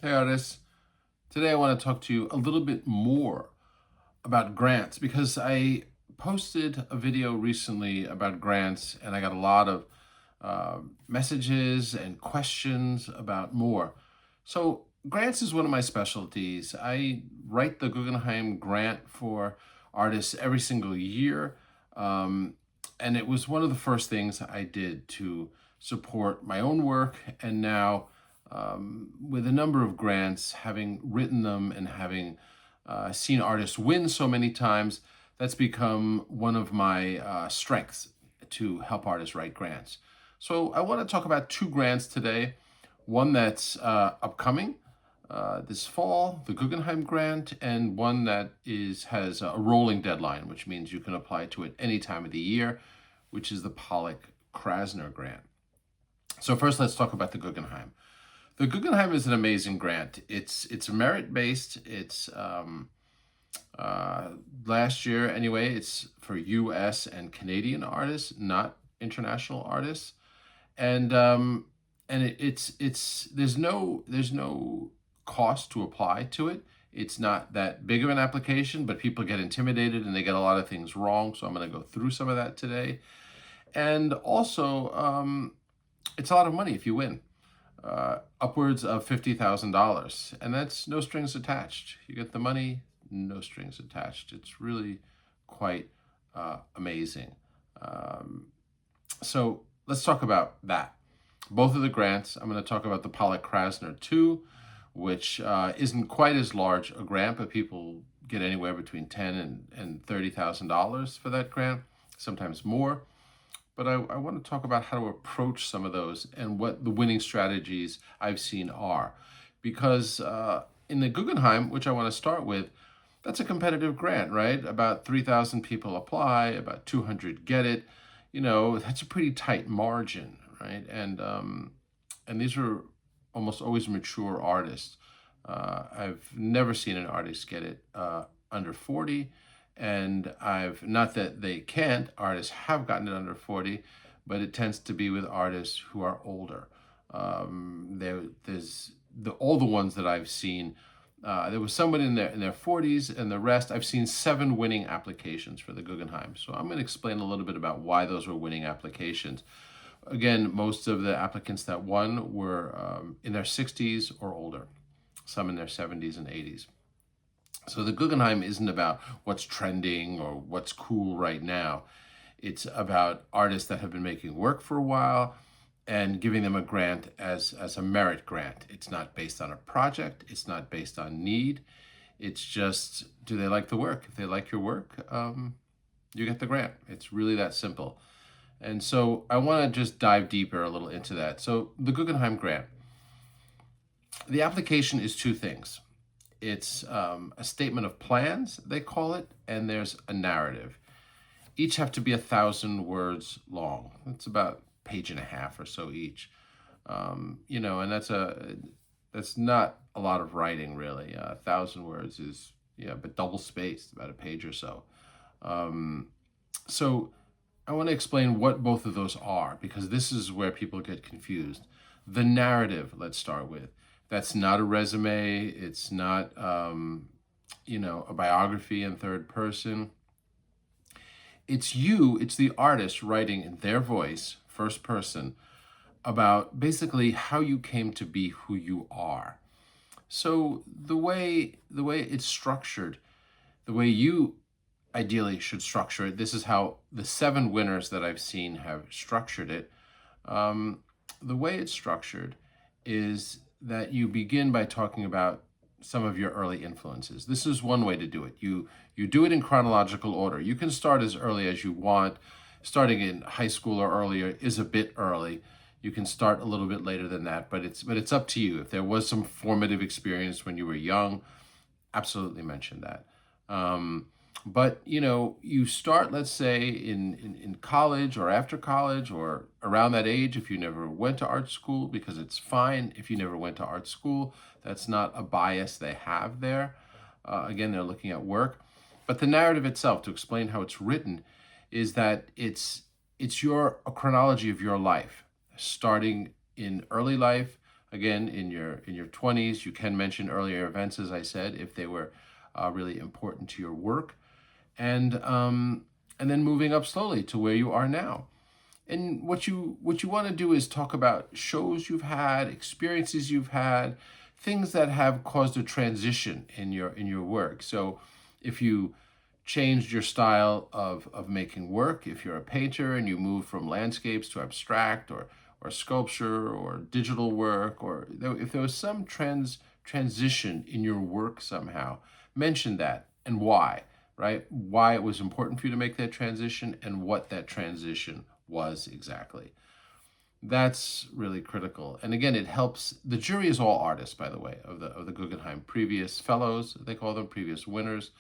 Hey artists, today I want to talk to you a little bit more about grants because I posted a video recently about grants and I got a lot of messages and questions about more. So grants is one of my specialties. I write the Guggenheim Grant for artists every single year. Um, and it was one of the first things I did to support my own work. And now with a number of grants, having written them and having seen artists win so many times, that's become one of my strengths to help artists write grants. So I want to talk about two grants today. One that's upcoming this fall, the Guggenheim Grant, and one that has a rolling deadline, which means you can apply to it any time of the year, which is the Pollock-Krasner Grant. So first, let's talk about the Guggenheim. The Guggenheim is an amazing grant. It's merit-based. It's last year anyway. It's for U.S. and Canadian artists, not international artists, and it's there's no cost to apply to it. It's not that big of an application, but people get intimidated and they get a lot of things wrong. So I'm going to go through some of that today, and also it's a lot of money if you win. Upwards of $50,000, and that's no strings attached. You get the money, no strings attached. It's really quite amazing. So let's talk about that. Both of the grants. I'm going to talk about the Pollock-Krasner 2, which isn't quite as large a grant, but people get anywhere between $10,000 and $30,000 for that grant, sometimes more. But I want to talk about how to approach some of those and what the winning strategies I've seen are. Because in the Guggenheim, which I want to start with, that's a competitive grant, right? About 3,000 people apply, about 200 get it. You know, that's a pretty tight margin, right? And these are almost always mature artists. I've never seen an artist get it under 40. And not that they can't, artists have gotten it under 40, but it tends to be with artists who are older. All the ones that I've seen, there was someone in their 40s, and the rest, I've seen 7 winning applications for the Guggenheim. So I'm going to explain a little bit about why those were winning applications. Again, most of the applicants that won were in their 60s or older, some in their 70s and 80s. So the Guggenheim isn't about what's trending or what's cool right now. It's about artists that have been making work for a while and giving them a grant as a merit grant. It's not based on a project. It's not based on need. It's just, do they like the work? If they like your work, you get the grant. It's really that simple. And so I want to just dive deeper a little into that. So the Guggenheim Grant, the application is 2 things. It's a statement of plans, they call it, and there's a narrative. Each have to be 1,000 words long. It's about a page and a half or so each. And that's not a lot of writing, really. 1,000 words is, but double spaced, about a page or so. So I want to explain what both of those are, because this is where people get confused. The narrative, let's start with. That's not a resume. It's not, a biography in third person. It's the artist writing in their voice, first person, about basically how you came to be who you are. So the way it's structured, the way you ideally should structure it, this is how the 7 winners that I've seen have structured it. The way it's structured is that you begin by talking about some of your early influences. This is one way to do it. You do it in chronological order. You can start as early as you want. Starting in high school or earlier is a bit early. You can start a little bit later than that, but it's up to you. If there was some formative experience when you were young, absolutely mention that. But you start, let's say, in college or after college or around that age if you never went to art school, because it's fine if you never went to art school. That's not a bias they have there. Again, they're looking at work. But the narrative itself, to explain how it's written, is that it's a chronology of your life, starting in early life Again, in your 20s, you can mention earlier events, as I said, if they were really important to your work, and then moving up slowly to where you are now. And what you want to do is talk about shows you've had, experiences you've had, things that have caused a transition in your work. So if you changed your style of making work, if you're a painter and you move from landscapes to abstract or sculpture or digital work, or if there was some transition in your work somehow, mention that and why, right? Why it was important for you to make that transition and what that transition was exactly. That's really critical. And again, it helps. The jury is all artists, by the way, of the Guggenheim previous fellows, they call them previous winners.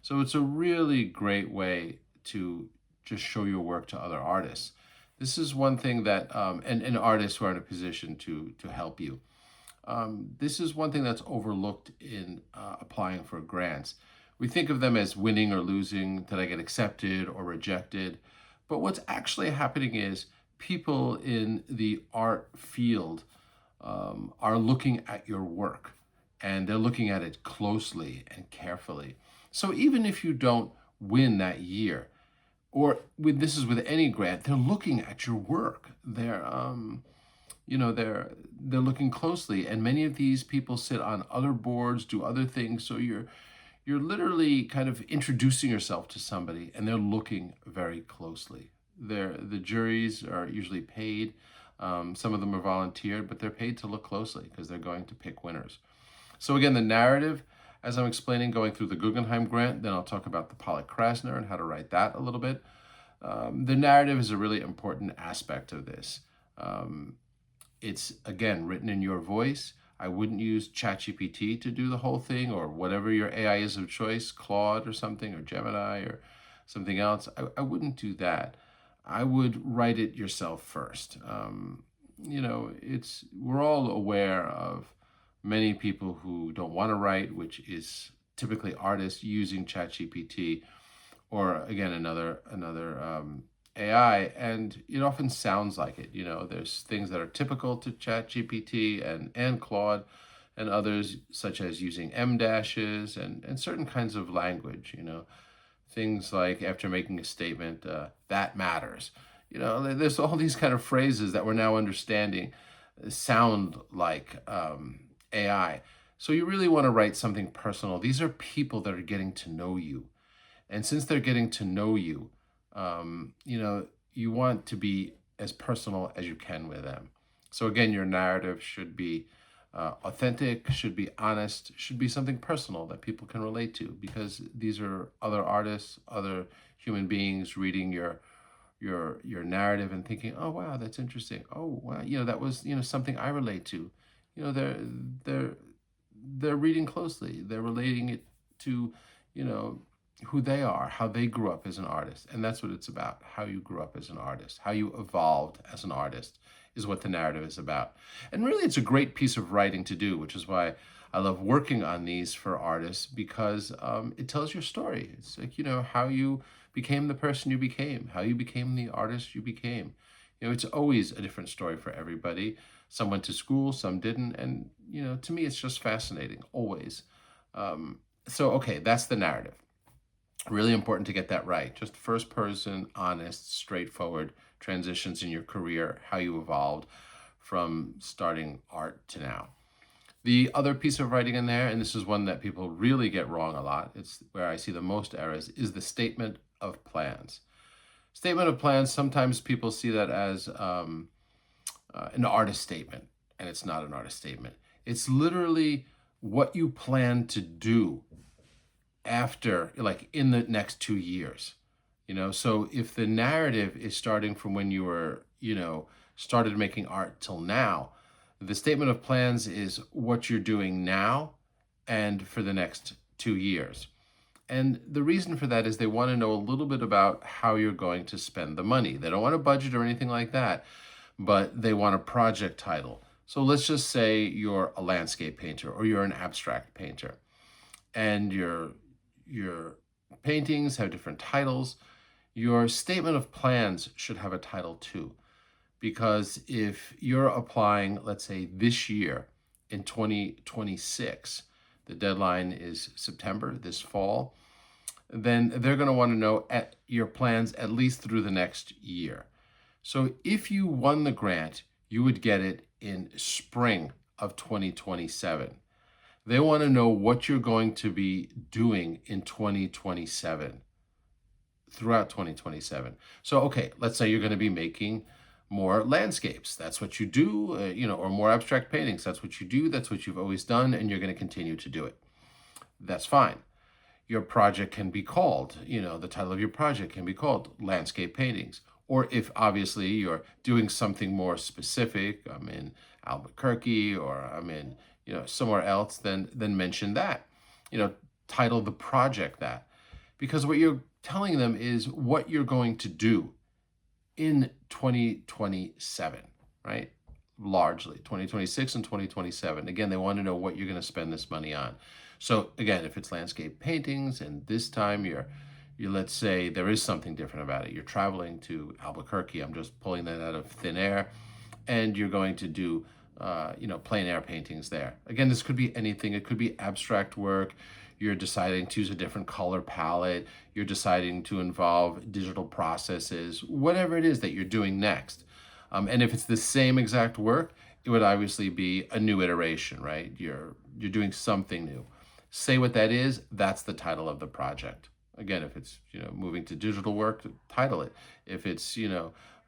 So it's a really great way to just show your work to other artists. This is one thing that, and artists who are in a position to help you. This is one thing that's overlooked in applying for grants. We think of them as winning or losing, did I get accepted or rejected? But what's actually happening is people in the art field are looking at your work, and they're looking at it closely and carefully. So even if you don't win that year, or this is with any grant, they're looking at your work. They're looking closely, and many of these people sit on other boards, do other things. So you're literally kind of introducing yourself to somebody, and they're looking very closely. The juries are usually paid. Some of them are volunteered, but they're paid to look closely because they're going to pick winners. So again, the narrative, as I'm explaining, going through the Guggenheim Grant, then I'll talk about the Pollock-Krasner and how to write that a little bit. The narrative is a really important aspect of this. It's, again, written in your voice. I wouldn't use ChatGPT to do the whole thing, or whatever your AI is of choice, Claude or something, or Gemini or something else. I wouldn't do that. I would write it yourself first. We're all aware of many people who don't want to write, which is typically artists using ChatGPT or, again, another AI, and it often sounds like it. There's things that are typical to ChatGPT and Claude, and others such as using M dashes and certain kinds of language. Things like after making a statement, that matters. There's all these kind of phrases that we're now understanding sound like AI. So you really want to write something personal. These are people that are getting to know you. And since they're getting to know you, you want to be as personal as you can with them. So again, your narrative should be authentic, should be honest, should be something personal that people can relate to, because these are other artists, other human beings reading your narrative and thinking, oh wow, that's interesting. Oh wow, that was something I relate to. They're reading closely. They're relating it to who they are, how they grew up as an artist. And that's what it's about. How you grew up as an artist, how you evolved as an artist is what the narrative is about. And really, it's a great piece of writing to do, which is why I love working on these for artists, because it tells your story. It's like, how you became the person you became, how you became the artist you became. It's always a different story for everybody. Some went to school, some didn't. And, to me, it's just fascinating, always. Okay, that's the narrative. Really important to get that right. Just first person, honest, straightforward transitions in your career, how you evolved from starting art to now. The other piece of writing in there, and this is one that people really get wrong a lot, it's where I see the most errors, is the statement of plans. Statement of plans, sometimes people see that as an artist statement, and it's not an artist statement. It's literally what you plan to do after, like, in the next 2 years. So if the narrative is starting from when you were started making art till now, the statement of plans is what you're doing now and for the next 2 years. And the reason for that is they want to know a little bit about how you're going to spend the money. They don't want a budget or anything like that, but they want a project title. So let's just say you're a landscape painter or you're an abstract painter, and your paintings have different titles. Your statement of plans should have a title too. because if you're applying, let's say this year in 2026, the deadline is September, this fall, then they're going to want to know your plans at least through the next year. So if you won the grant, you would get it in spring of 2027. They want to know what you're going to be doing in 2027, throughout 2027. So, okay, let's say you're going to be making more landscapes. That's what you do, or more abstract paintings. That's what you do. That's what you've always done, and you're going to continue to do it. That's fine. Your project can be called, the title of your project can be called Landscape Paintings. Or if obviously you're doing something more specific, I'm in Albuquerque or I'm in, somewhere else, then mention that. Title the project that. Because what you're telling them is what you're going to do in 2027, right? Largely 2026 and 2027. Again, they want to know what you're going to spend this money on. So again, if it's landscape paintings and this time you let's say there is something different about it. You're traveling to Albuquerque. I'm just pulling that out of thin air, and you're going to do plein air paintings there. Again, this could be anything. It could be abstract work. You're deciding to use a different color palette. You're deciding to involve digital processes, whatever it is that you're doing next. And if it's the same exact work, it would obviously be a new iteration, right? You're doing something new. Say what that is. That's the title of the project. Again, if it's moving to digital work, title it. If it's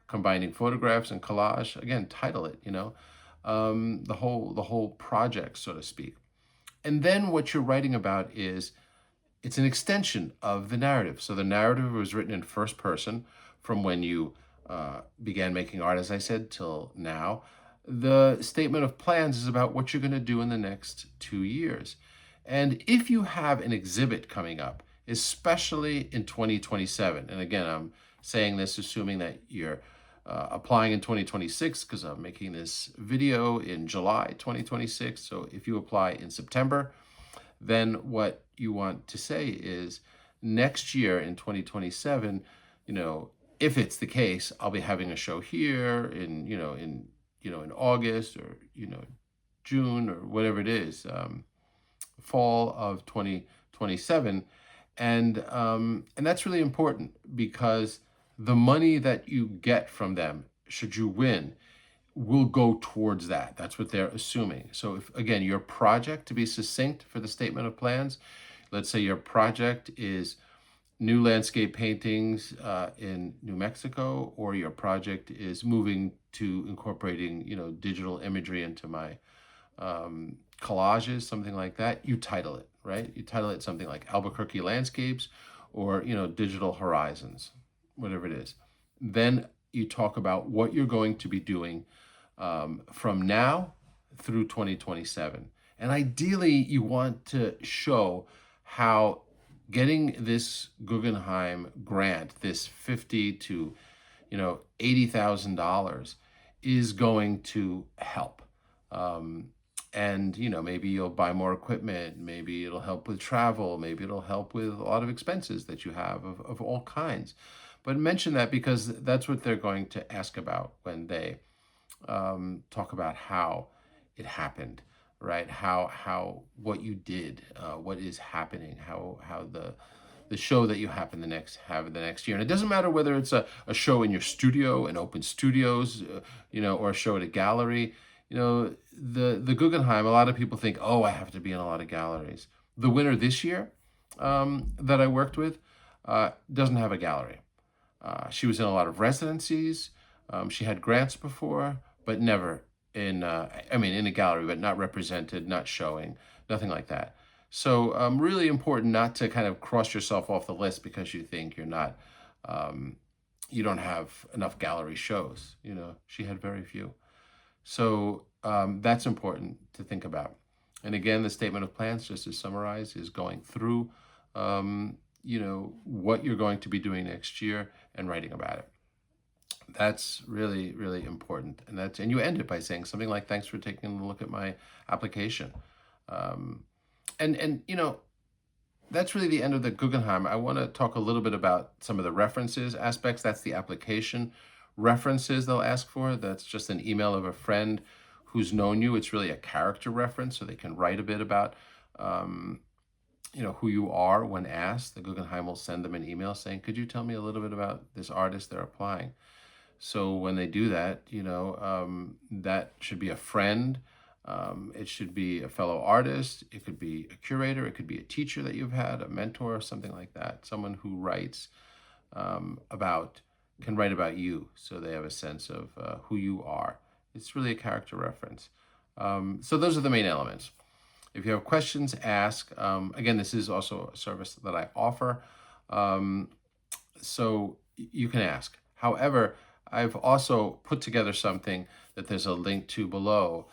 combining photographs and collage, again, title it. The whole project, so to speak. And then what you're writing about it's an extension of the narrative. So the narrative was written in first person from when you began making art, as I said, till now. The statement of plans is about what you're going to do in the next 2 years. And if you have an exhibit coming up, especially in 2027, and again, I'm saying this assuming that you're applying in 2026 because I'm making this video in July 2026. So if you apply in September, then what you want to say is next year in 2027, if it's the case, I'll be having a show here in August or June or whatever it is, fall of 2027, and that's really important because the money that you get from them, should you win, will go towards that. That's what they're assuming. So if, again, your project, to be succinct for the statement of plans, let's say your project is new landscape paintings in New Mexico, or your project is moving to incorporating, digital imagery into my collages, something like that, you title it, right? You title it something like Albuquerque Landscapes or, Digital Horizons, whatever it is. Then you talk about what you're going to be doing from now through 2027. And ideally, you want to show how getting this Guggenheim grant, this $50,000 to $80,000, is going to help. And maybe you'll buy more equipment, maybe it'll help with travel, maybe it'll help with a lot of expenses that you have of all kinds. But mention that because that's what they're going to ask about when they talk about how it happened, right? How what you did, what is happening, how the show that you have the next year. And it doesn't matter whether it's a show in your studio, in open studios, or a show at a gallery. The Guggenheim, a lot of people think, oh, I have to be in a lot of galleries. The winner this year that I worked with doesn't have a gallery. She was in a lot of residencies. She had grants before, but never in a gallery, but not represented, not showing, nothing like that. So really important not to kind of cross yourself off the list because you think you're not, you don't have enough gallery shows. She had very few. So that's important to think about. And again, the statement of plans, just to summarize, is going through, what you're going to be doing next year and writing about it. That's really, really important. And you end it by saying something like, thanks for taking a look at my application. And that's really the end of the Guggenheim. I want to talk a little bit about some of the references aspects. That's the application. References they'll ask for, that's just an email of a friend who's known you. It's really a character reference, so they can write a bit about who you are when asked. The Guggenheim will send them an email saying, could you tell me a little bit about this artist they're applying? So when they do that, that should be a friend. It should be a fellow artist. It could be a curator. It could be a teacher that you've had, a mentor, or something like that. Someone who writes can write about you, so they have a sense of who you are. It's really a character reference. So those are the main elements. If you have questions, ask. Again, this is also a service that I offer, so you can ask. However, I've also put together something that there's a link to below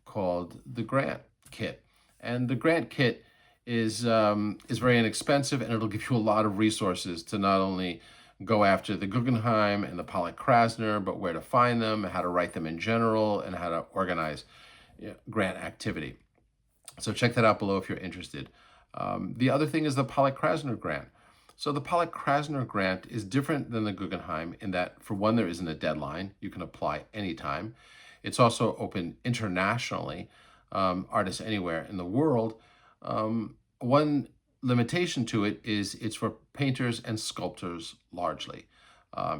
called the Grant Kit. And the Grant Kit is very inexpensive, and it'll give you a lot of resources to not only go after the Guggenheim and the Pollock-Krasner, but where to find them, how to write them in general, and how to organize grant activity. So check that out below if you're interested. The other thing is the Pollock-Krasner Grant. So the Pollock-Krasner Grant is different than the Guggenheim in that, for one, there isn't a deadline. You can apply anytime. It's also open internationally, artists anywhere in the world. One limitation to it is it's for painters and sculptors largely.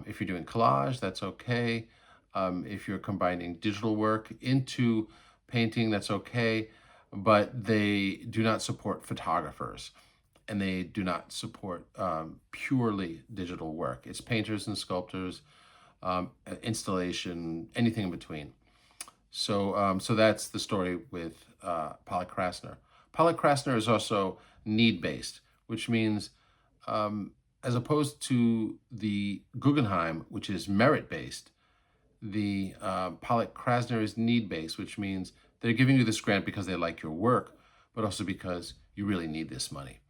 If you're doing collage, that's okay. If you're combining digital work into painting, that's okay. But they do not support photographers, and they do not support purely digital work. It's painters and sculptors, installation, anything in between. So that's the story with Pollock-Krasner. Pollock-Krasner is also need-based, which means as opposed to the Guggenheim, which is merit-based, the Pollock-Krasner is need-based, which means they're giving you this grant because they like your work, but also because you really need this money.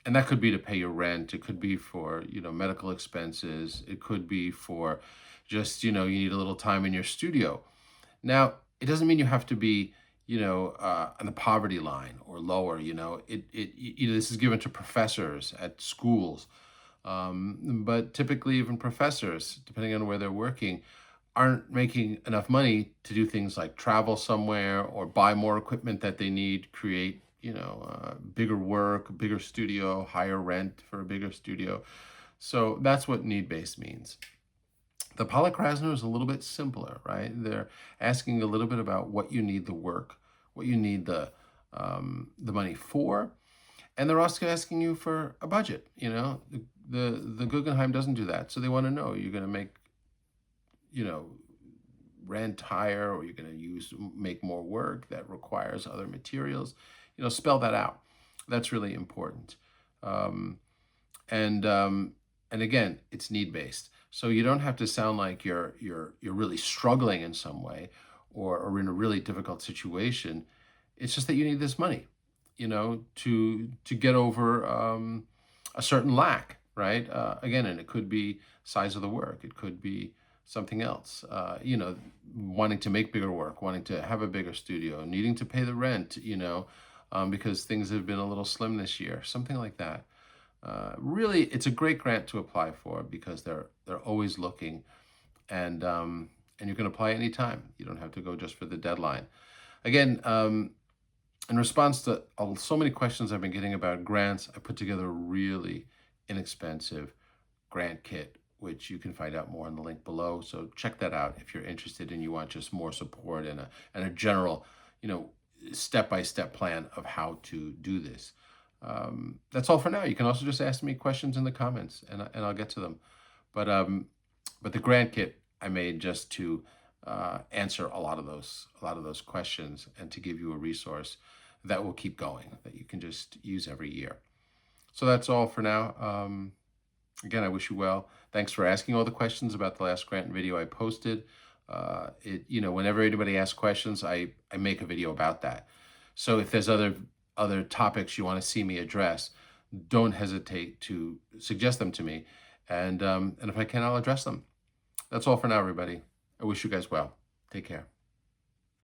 And that could be to pay your rent. It could be for, medical expenses. It could be for just, you need a little time in your studio. Now, it doesn't mean you have to be, on the poverty line or lower, this is given to professors at schools. But typically even professors, depending on where they're working, aren't making enough money to do things like travel somewhere or buy more equipment that they need, create, bigger work, bigger studio, higher rent for a bigger studio. So that's what need-based means. The Pollock-Krasner is a little bit simpler, right? They're asking a little bit about what you need the work, what you need the money for, and they're also asking you for a budget. The Guggenheim doesn't do that, so they want to know you're going to make rent higher, or you're going to make more work that requires other materials. Spell that out. That's really important. And again, it's need-based. So you don't have to sound like you're really struggling in some way or in a really difficult situation. It's just that you need this money, to get over a certain lack, right? Again, and it could be size of the work. It could be something else, wanting to make bigger work, wanting to have a bigger studio, needing to pay the rent, because things have been a little slim this year, something like that. Really, it's a great grant to apply for because they're always looking, and you can apply anytime. You don't have to go just for the deadline. Again, in response to so many questions I've been getting about grants, I put together a really inexpensive grant kit, which you can find out more on the link below. So check that out if you're interested and you want just more support and a general, step-by-step plan of how to do this. That's all for now. You can also just ask me questions in the comments, and I'll get to them. But the grant kit I made just to answer a lot of those questions and to give you a resource that will keep going, that you can just use every year. So that's all for now. Again, I wish you well. Thanks for asking all the questions about the last grant video I posted. Whenever anybody asks questions, I make a video about that. So if there's other topics you want to see me address, don't hesitate to suggest them to me. And if I can, I'll address them. That's all for now, everybody. I wish you guys well. Take care.